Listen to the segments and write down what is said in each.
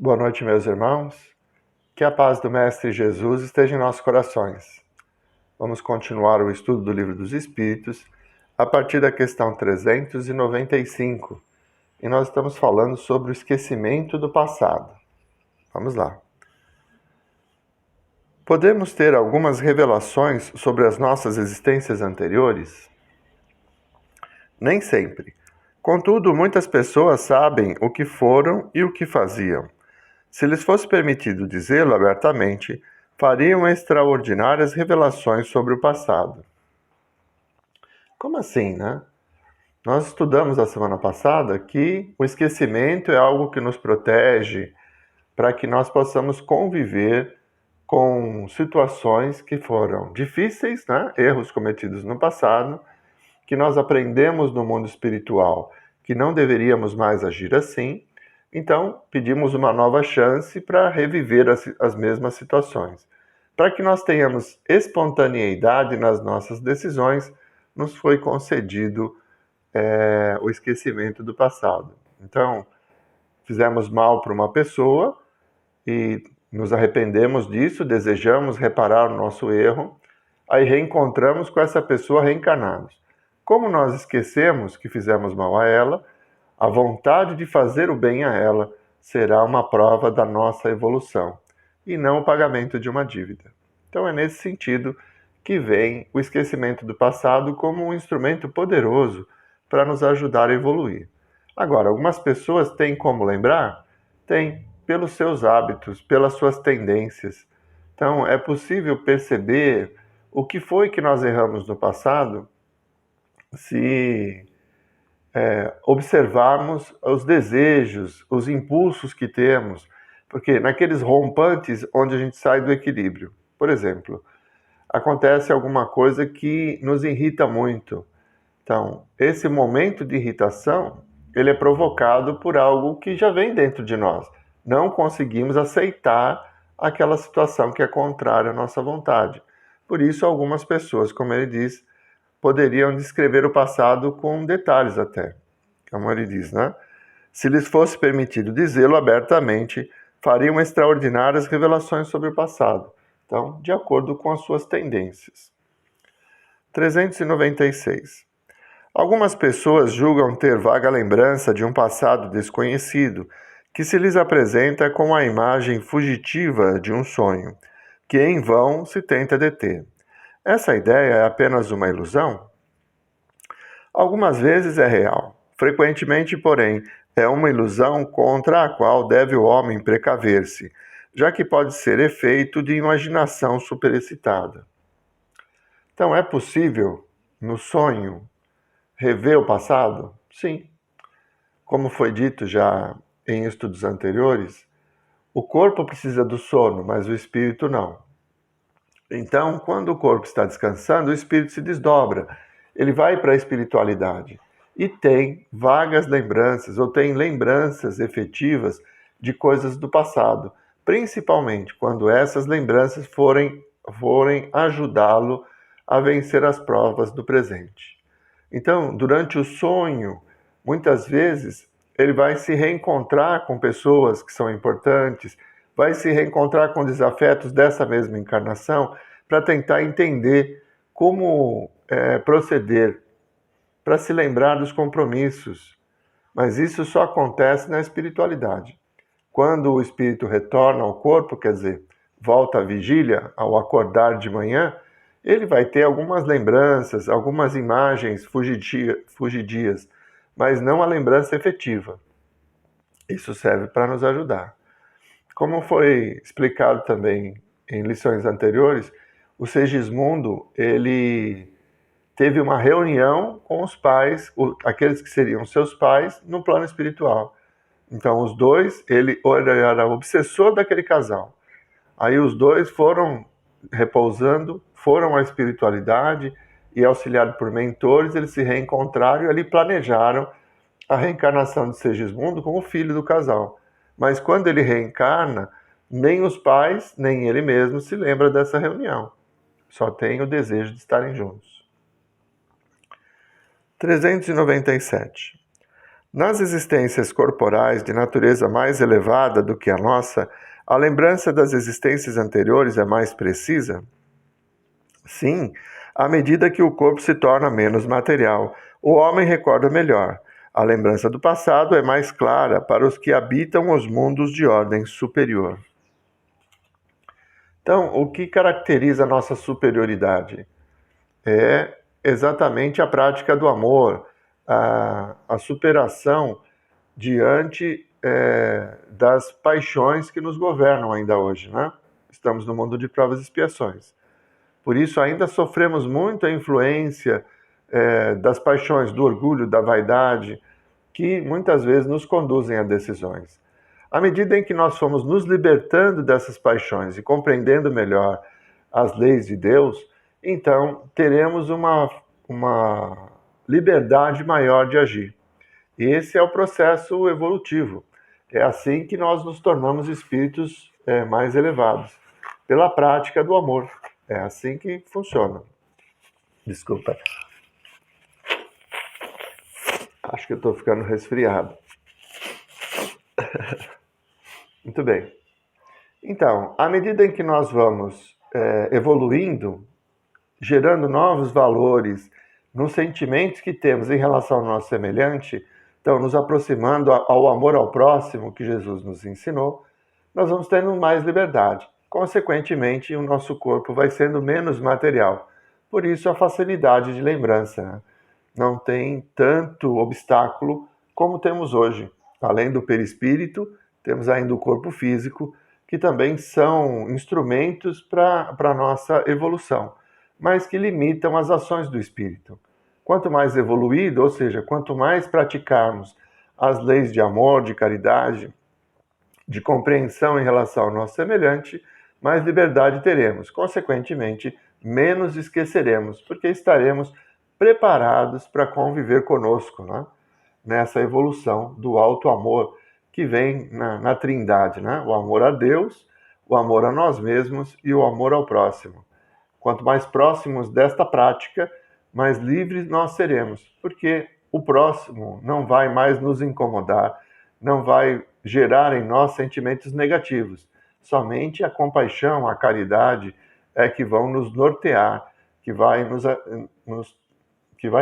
Boa noite, meus irmãos. Que a paz do Mestre Jesus esteja em nossos corações. Vamos continuar o estudo do Livro dos Espíritos a partir da questão 395. E nós estamos falando sobre o esquecimento do passado. Vamos lá. Podemos ter algumas revelações sobre as nossas existências anteriores? Nem sempre. Contudo, muitas pessoas sabem o que foram e o que faziam. Se lhes fosse permitido dizê-lo abertamente, fariam extraordinárias revelações sobre o passado. Como assim, né? Nós estudamos a semana passada que o esquecimento é algo que nos protege para que nós possamos conviver com situações que foram difíceis, né? Erros cometidos no passado, que nós aprendemos no mundo espiritual que não deveríamos mais agir assim. Então, pedimos uma nova chance para reviver as mesmas situações. Para que nós tenhamos espontaneidade nas nossas decisões, nos foi concedido o esquecimento do passado. Então, fizemos mal para uma pessoa e nos arrependemos disso, desejamos reparar o nosso erro, aí reencontramos com essa pessoa reencarnados. Como nós esquecemos que fizemos mal a ela, a vontade de fazer o bem a ela será uma prova da nossa evolução, e não o pagamento de uma dívida. Então é nesse sentido que vem o esquecimento do passado como um instrumento poderoso para nos ajudar a evoluir. Agora, algumas pessoas têm como lembrar? Tem, pelos seus hábitos, pelas suas tendências. Então é possível perceber o que foi que nós erramos no passado se observarmos os desejos, os impulsos que temos, porque naqueles rompantes onde a gente sai do equilíbrio, por exemplo, acontece alguma coisa que nos irrita muito. Então, esse momento de irritação, ele é provocado por algo que já vem dentro de nós. Não conseguimos aceitar aquela situação que é contrária à nossa vontade. Por isso, algumas pessoas, como ele diz, poderiam descrever o passado com detalhes até. Como ele diz, né? Se lhes fosse permitido dizê-lo abertamente, fariam extraordinárias revelações sobre o passado. Então, de acordo com as suas tendências. 396. Algumas pessoas julgam ter vaga lembrança de um passado desconhecido, que se lhes apresenta com a imagem fugitiva de um sonho, que em vão se tenta deter. Essa ideia é apenas uma ilusão? Algumas vezes é real. Frequentemente, porém, é uma ilusão contra a qual deve o homem precaver-se, já que pode ser efeito de imaginação superexcitada. Então, é possível, no sonho, rever o passado? Sim. Como foi dito já em estudos anteriores, o corpo precisa do sono, mas o espírito não. Então, quando o corpo está descansando, o espírito se desdobra. Ele vai para a espiritualidade e tem vagas lembranças, ou tem lembranças efetivas de coisas do passado, principalmente quando essas lembranças forem ajudá-lo a vencer as provas do presente. Então, durante o sonho, muitas vezes, ele vai se reencontrar com pessoas que são importantes, vai se reencontrar com desafetos dessa mesma encarnação para tentar entender como proceder, para se lembrar dos compromissos. Mas isso só acontece na espiritualidade. Quando o espírito retorna ao corpo, quer dizer, volta à vigília, ao acordar de manhã, ele vai ter algumas lembranças, algumas imagens fugidias, mas não a lembrança efetiva. Isso serve para nos ajudar. Como foi explicado também em lições anteriores, o Segismundo, ele teve uma reunião com os pais, aqueles que seriam seus pais, no plano espiritual. Então, os dois, ele era obsessor daquele casal. Aí os dois foram repousando, foram à espiritualidade e, auxiliados por mentores, eles se reencontraram e ali planejaram a reencarnação de Segismundo como filho do casal. Mas quando ele reencarna, nem os pais, nem ele mesmo se lembra dessa reunião. Só tem o desejo de estarem juntos. 397. Nas existências corporais de natureza mais elevada do que a nossa, a lembrança das existências anteriores é mais precisa? Sim, à medida que o corpo se torna menos material, o homem recorda melhor. A lembrança do passado é mais clara para os que habitam os mundos de ordem superior. Então, o que caracteriza a nossa superioridade? É exatamente a prática do amor, a superação diante das paixões que nos governam ainda hoje, né? Estamos no mundo de provas e expiações. Por isso, ainda sofremos muito a influência das paixões, do orgulho, da vaidade, que muitas vezes nos conduzem a decisões. À medida em que nós fomos nos libertando dessas paixões e compreendendo melhor as leis de Deus, então teremos uma liberdade maior de agir. Esse é o processo evolutivo. É assim que nós nos tornamos espíritos mais elevados, pela prática do amor. É assim que funciona. Desculpa. Acho que eu estou ficando resfriado. Muito bem. Então, à medida em que nós vamos evoluindo, gerando novos valores nos sentimentos que temos em relação ao nosso semelhante, então nos aproximando ao amor ao próximo que Jesus nos ensinou, nós vamos tendo mais liberdade. Consequentemente, o nosso corpo vai sendo menos material. Por isso, a facilidade de lembrança, né? Não tem tanto obstáculo como temos hoje. Além do perispírito, temos ainda o corpo físico, que também são instrumentos para a nossa evolução, mas que limitam as ações do espírito. Quanto mais evoluído, ou seja, quanto mais praticarmos as leis de amor, de caridade, de compreensão em relação ao nosso semelhante, mais liberdade teremos. Consequentemente, menos esqueceremos, porque estaremos preparados para conviver conosco, né? Nessa evolução do alto amor que vem na Trindade, né? O amor a Deus, o amor a nós mesmos e o amor ao próximo. Quanto mais próximos desta prática, mais livres nós seremos, porque o próximo não vai mais nos incomodar, não vai gerar em nós sentimentos negativos. Somente a compaixão, a caridade é que vão nos nortear, que vai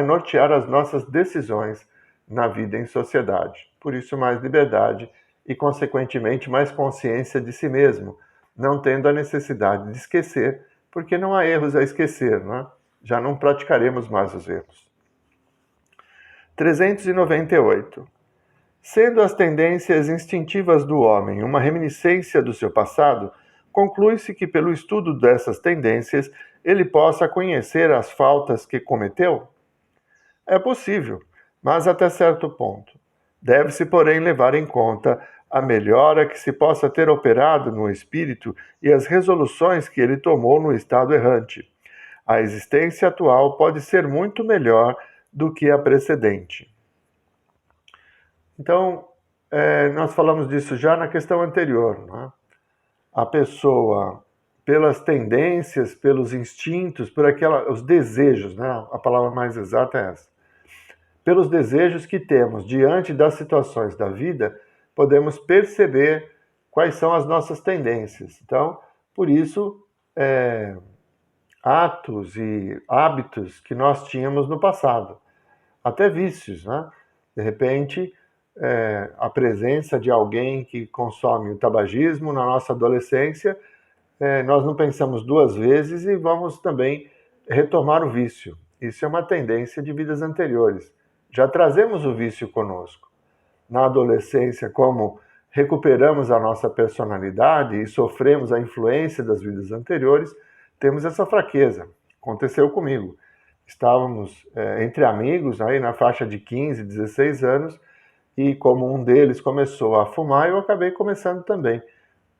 nortear as nossas decisões na vida em sociedade. Por isso, mais liberdade e, consequentemente, mais consciência de si mesmo, não tendo a necessidade de esquecer, porque não há erros a esquecer, né? Já não praticaremos mais os erros. 398. Sendo as tendências instintivas do homem uma reminiscência do seu passado, conclui-se que, pelo estudo dessas tendências, ele possa conhecer as faltas que cometeu? É possível, mas até certo ponto. Deve-se, porém, levar em conta a melhora que se possa ter operado no espírito e as resoluções que ele tomou no estado errante. A existência atual pode ser muito melhor do que a precedente. Então, nós falamos disso já na questão anterior, né? A pessoa, pelas tendências, pelos instintos, por os desejos, né? A palavra mais exata é essa. Pelos desejos que temos diante das situações da vida, podemos perceber quais são as nossas tendências. Então, por isso, atos e hábitos que nós tínhamos no passado, até vícios, né? De repente, a presença de alguém que consome o tabagismo na nossa adolescência, nós não pensamos duas vezes e vamos também retomar o vício. Isso é uma tendência de vidas anteriores. Já trazemos o vício conosco. Na adolescência, como recuperamos a nossa personalidade e sofremos a influência das vidas anteriores, temos essa fraqueza. Aconteceu comigo. Estávamos entre amigos, aí na faixa de 15, 16 anos, e como um deles começou a fumar, eu acabei começando também,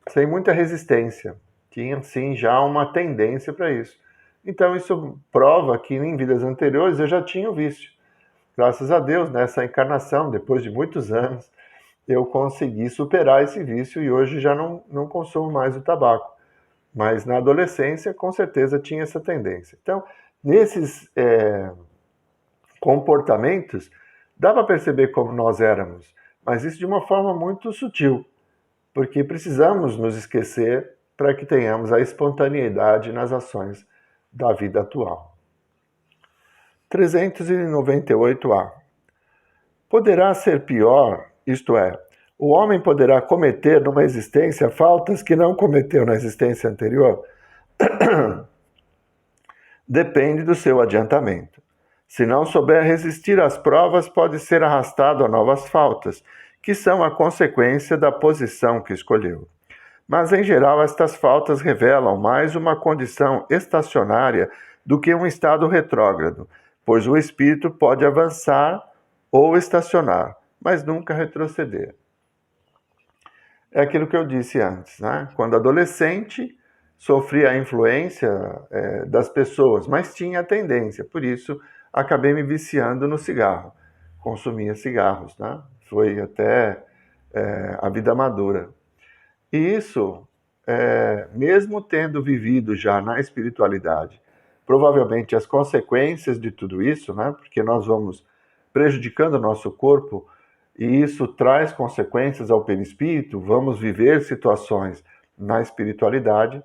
sem muita resistência. Tinha, sim, já uma tendência para isso. Então, isso prova que em vidas anteriores eu já tinha o vício. Graças a Deus, nessa encarnação, depois de muitos anos, eu consegui superar esse vício e hoje já não consumo mais o tabaco. Mas na adolescência, com certeza, tinha essa tendência. Então, nesses comportamentos, Dá para perceber como nós éramos, mas isso de uma forma muito sutil, porque precisamos nos esquecer para que tenhamos a espontaneidade nas ações da vida atual. 398A. Poderá ser pior, isto é, o homem poderá cometer numa existência faltas que não cometeu na existência anterior? Depende do seu adiantamento. Se não souber resistir às provas, pode ser arrastado a novas faltas, que são a consequência da posição que escolheu. Mas, em geral, estas faltas revelam mais uma condição estacionária do que um estado retrógrado, pois o espírito pode avançar ou estacionar, mas nunca retroceder. É aquilo que eu disse antes, né? Quando adolescente, sofri a influência das pessoas, mas tinha a tendência, por isso acabei me viciando no cigarro. Consumia cigarros, né? Foi até a vida madura. E isso, mesmo tendo vivido já na espiritualidade, provavelmente as consequências de tudo isso, né? Porque nós vamos prejudicando o nosso corpo e isso traz consequências ao perispírito, vamos viver situações na espiritualidade,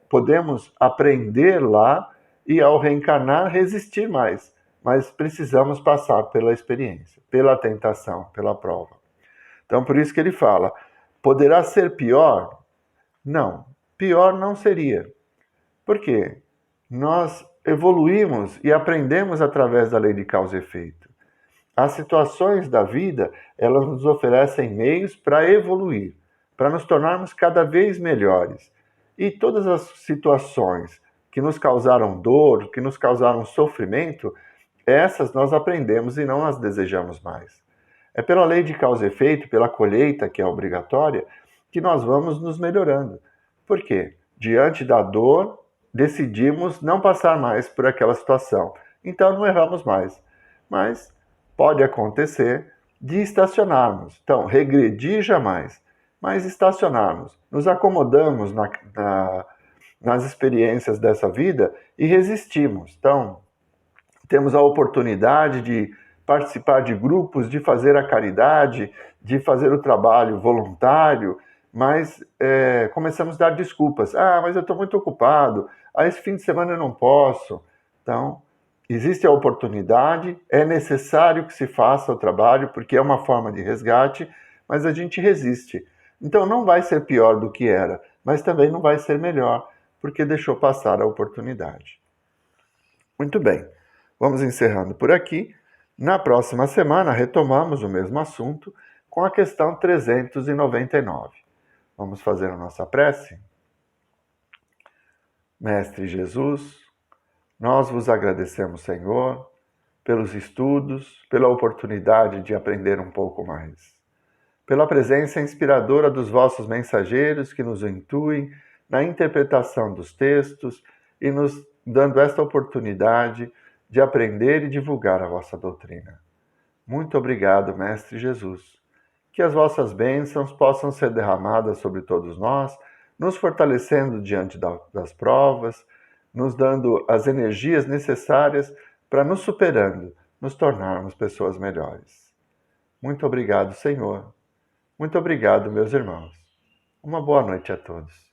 podemos aprender lá e ao reencarnar resistir mais, mas precisamos passar pela experiência, pela tentação, pela prova. Então por isso que ele fala, poderá ser pior? Não, pior não seria. Por quê? Nós evoluímos e aprendemos através da lei de causa e efeito. As situações da vida, elas nos oferecem meios para evoluir, para nos tornarmos cada vez melhores. E todas as situações que nos causaram dor, que nos causaram sofrimento, essas nós aprendemos e não as desejamos mais. É pela lei de causa e efeito, pela colheita que é obrigatória, que nós vamos nos melhorando. Por quê? Diante da dor, decidimos não passar mais por aquela situação. Então não erramos mais. Mas pode acontecer de estacionarmos. Então, regredir jamais, mas estacionarmos. Nos acomodamos nas experiências dessa vida e resistimos. Então, temos a oportunidade de participar de grupos, de fazer a caridade, de fazer o trabalho voluntário, mas começamos a dar desculpas. Mas eu estou muito ocupado. Esse fim de semana eu não posso. Então, existe a oportunidade, é necessário que se faça o trabalho, porque é uma forma de resgate, mas a gente resiste. Então não vai ser pior do que era, mas também não vai ser melhor, porque deixou passar a oportunidade. Muito bem, vamos encerrando por aqui. Na próxima semana retomamos o mesmo assunto com a questão 399. Vamos fazer a nossa prece? Mestre Jesus, nós vos agradecemos, Senhor, pelos estudos, pela oportunidade de aprender um pouco mais, pela presença inspiradora dos vossos mensageiros que nos intuem na interpretação dos textos e nos dando esta oportunidade de aprender e divulgar a vossa doutrina. Muito obrigado, Mestre Jesus. Que as vossas bênçãos possam ser derramadas sobre todos nós, nos fortalecendo diante das provas, nos dando as energias necessárias para nos superando, nos tornarmos pessoas melhores. Muito obrigado, Senhor. Muito obrigado, meus irmãos. Uma boa noite a todos.